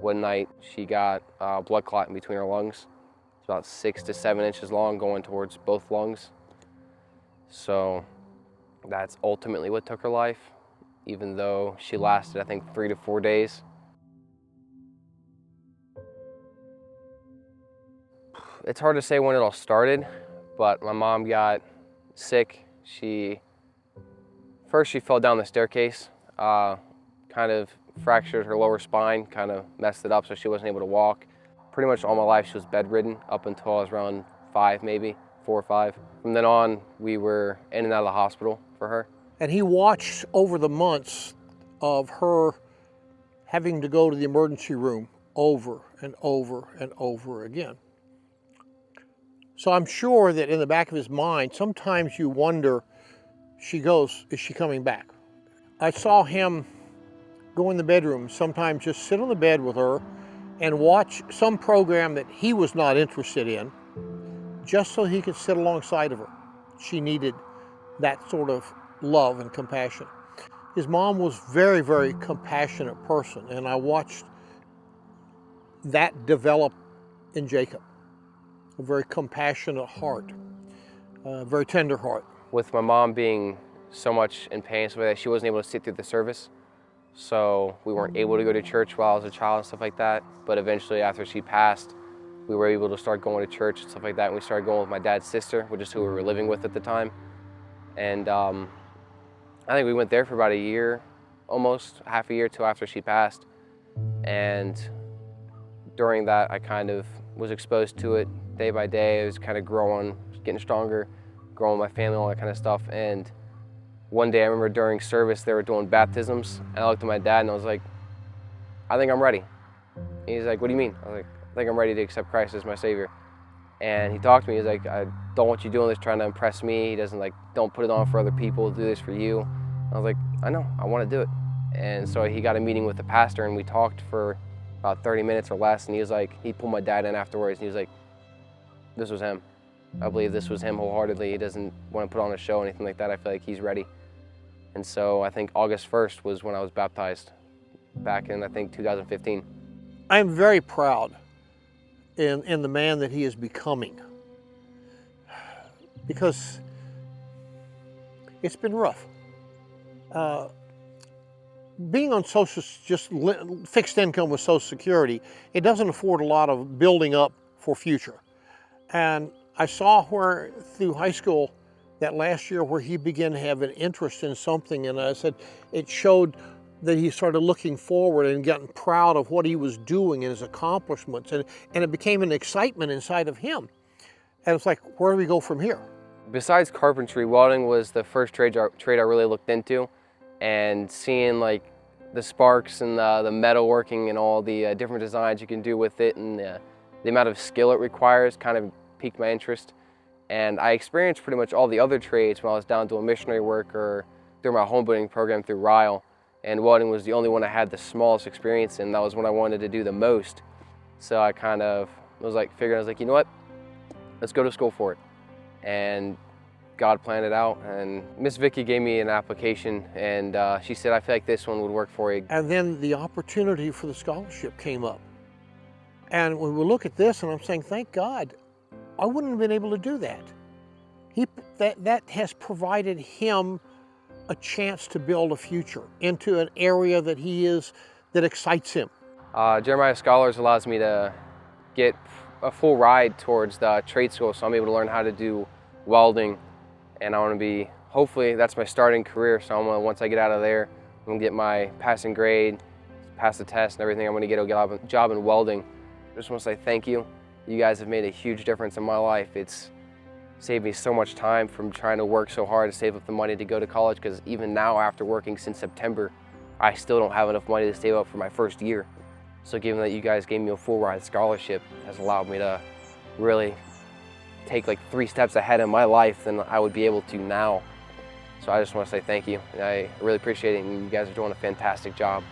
One night she got a blood clot in between her lungs. It's about 6 to 7 inches long going towards both lungs. So that's ultimately what took her life, even though she lasted, I think, 3 to 4 days. It's hard to say when it all started, but my mom got sick. First she fell down the staircase, kind of fractured her lower spine, kind of messed it up so she wasn't able to walk. Pretty much all my life she was bedridden up until I was around 5, maybe 4 or 5. From then on, we were in and out of the hospital for her. And he watched over the months of her having to go to the emergency room over and over and over again. So I'm sure that in the back of his mind, sometimes you wonder, she goes, is she coming back? I saw him go in the bedroom, sometimes just sit on the bed with her and watch some program that he was not interested in, just so he could sit alongside of her. She needed that sort of love and compassion. His mom was very, very compassionate person, and I watched that develop in Jacob. A very compassionate heart, a very tender heart. With my mom being so much in pain, so that she wasn't able to sit through the service, so we weren't able to go to church while I was a child and stuff like that. But eventually, after she passed, we were able to start going to church and stuff like that. And we started going with my dad's sister, which is who we were living with at the time. And I think we went there for about a year, almost half a year till after she passed. And during that, I kind of was exposed to it day by day. It was kind of growing, getting stronger, growing my family, all that kind of stuff. And one day I remember during service, they were doing baptisms. And I looked at my dad and I was like, I think I'm ready. And he's like, what do you mean? I was like, I think I'm ready to accept Christ as my Savior. And he talked to me, he's like, I don't want you doing this trying to impress me. He doesn't like, don't put it on for other people, do this for you. I was like, I know, I want to do it. And so he got a meeting with the pastor and we talked for about 30 minutes or less. And he was like, he pulled my dad in afterwards and he was like, this was him. I believe this was him wholeheartedly. He doesn't want to put on a show or anything like that. I feel like he's ready. And so I think August 1st was when I was baptized back in, I think, 2015. I am very proud in the man that he is becoming, because it's been rough. Being on fixed income with Social Security, it doesn't afford a lot of building up for future. And I saw where through high school that last year where he began to have an interest in something, and I said it showed that he started looking forward and getting proud of what he was doing and his accomplishments, and it became an excitement inside of him. And it's like, where do we go from here? Besides carpentry, welding was the first trade I really looked into, and seeing like the sparks and the metal working and all the different designs you can do with it and the amount of skill it requires kind of piqued my interest. And I experienced pretty much all the other trades when I was down doing missionary work or through my home building program through Ryle. And welding was the only one I had the smallest experience in. That was when I wanted to do the most. So I kind of was like, you know what? Let's go to school for it. And God planned it out. And Miss Vicky gave me an application and she said, I feel like this one would work for you. And then the opportunity for the scholarship came up. And when we look at this, and I'm saying, thank God, I wouldn't have been able to do that. That has provided him a chance to build a future into an area that that excites him. Jeremiah Scholars allows me to get a full ride towards the trade school, so I'm able to learn how to do welding, and I want to be, hopefully that's my starting career, so once I get out of there, I'm going to get my passing grade, pass the test and everything, I'm going to get a job in welding. I just want to say thank you. You guys have made a huge difference in my life. It's saved me so much time from trying to work so hard to save up the money to go to college, because even now, after working since September, I still don't have enough money to save up for my first year. So given that you guys gave me a full ride scholarship has allowed me to really take like 3 steps ahead in my life than I would be able to now. So I just want to say thank you. I really appreciate it, and you guys are doing a fantastic job.